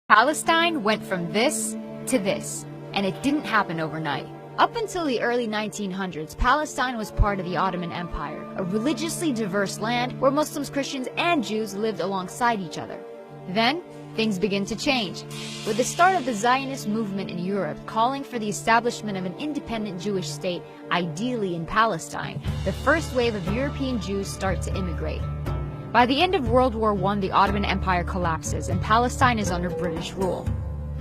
Palestine went from this to this, and it didn't happen overnight. Up until the early 1900s, Palestine was part of the Ottoman Empire, a religiously diverse land where Muslims, Christians, and Jews lived alongside each other. Then, things begin to change, with the start of the Zionist movement in Europe calling for the establishment of an independent Jewish state, ideally in Palestine. The first wave of European Jews start to immigrate. By the end of World War I, the Ottoman Empire collapses and Palestine is under British rule.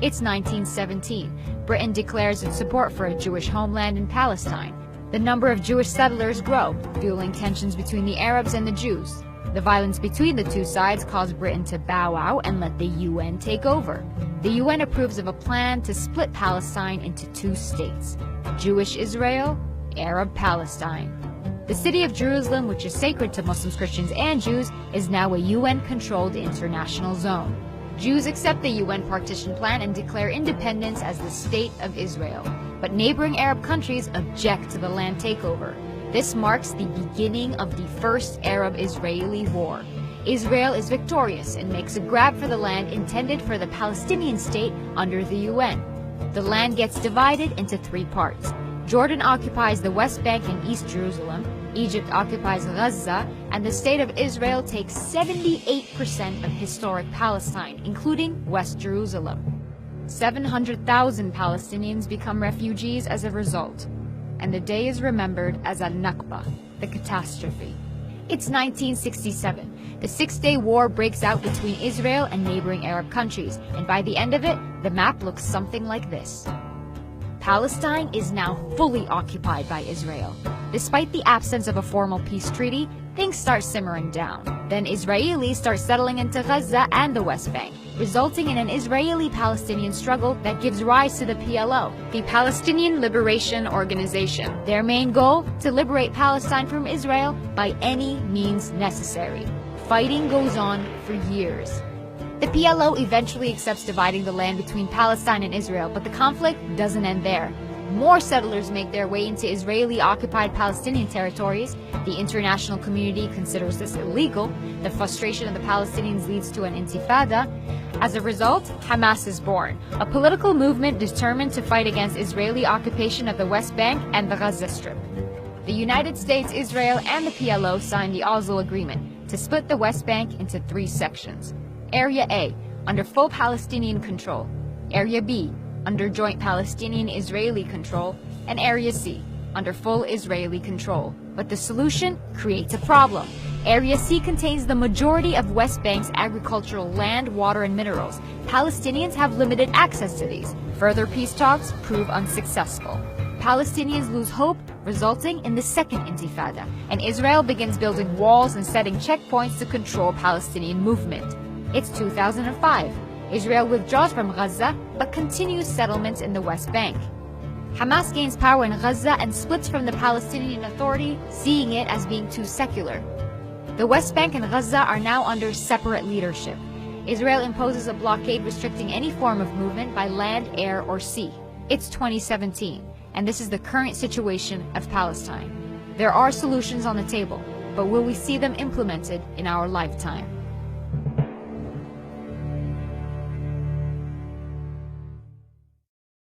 It's 1917. Britain declares its support for a Jewish homeland in Palestine. The number of Jewish settlers grow, fueling tensions between the Arabs and the Jews. The violence between the two sides caused Britain to bow out and let the UN take over. The UN approves of a plan to split Palestine into two states: Jewish Israel, Arab Palestine. The city of Jerusalem, which is sacred to Muslims, Christians, and Jews, is now a UN-controlled international zone. Jews accept the UN partition plan and declare independence as the State of Israel. But neighboring Arab countries object to the land takeover. This marks the beginning of the First Arab-Israeli War. Israel is victorious and makes a grab for the land intended for the Palestinian state under the UN. The land gets divided into three parts. Jordan occupies the West Bank and East Jerusalem, Egypt occupies Gaza, and the State of Israel takes 78% of historic Palestine, including West Jerusalem. 700,000 Palestinians become refugees as a result, and the day is remembered as Al-Nakba, the catastrophe. It's 1967. The Six-Day War breaks out between Israel and neighboring Arab countries, and by the end of it, the map looks something like this. Palestine is now fully occupied by Israel. Despite the absence of a formal peace treaty, things start simmering down. Then Israelis start settling into Gaza and the West Bank, resulting in an Israeli-Palestinian struggle that gives rise to the PLO, the Palestinian Liberation Organization. Their main goal? To liberate Palestine from Israel by any means necessary. Fighting goes on for years. The PLO eventually accepts dividing the land between Palestine and Israel, but the conflict doesn't end there. More settlers make their way into Israeli-occupied Palestinian territories. The international community considers this illegal. The frustration of the Palestinians leads to an intifada. As a result, Hamas is born, a political movement determined to fight against Israeli occupation of the West Bank and the Gaza Strip. The United States, Israel, and the PLO signed the Oslo Agreement to split the West Bank into three sections. Area A, under full Palestinian control. Area B, under joint Palestinian-Israeli control. And Area C, under full Israeli control. But the solution creates a problem. Area C contains the majority of West Bank's agricultural land, water, and minerals. Palestinians have limited access to these. Further peace talks prove unsuccessful. Palestinians lose hope, resulting in the second intifada, and Israel begins building walls and setting checkpoints to control Palestinian movement. It's 2005. Israel withdraws from Gaza, but continues settlements in the West Bank. Hamas gains power in Gaza and splits from the Palestinian Authority, seeing it as being too secular. The West Bank and Gaza are now under separate leadership. Israel imposes a blockade restricting any form of movement by land, air, or sea. It's 2017, and this is the current situation of Palestine. There are solutions on the table, but will we see them implemented in our lifetime?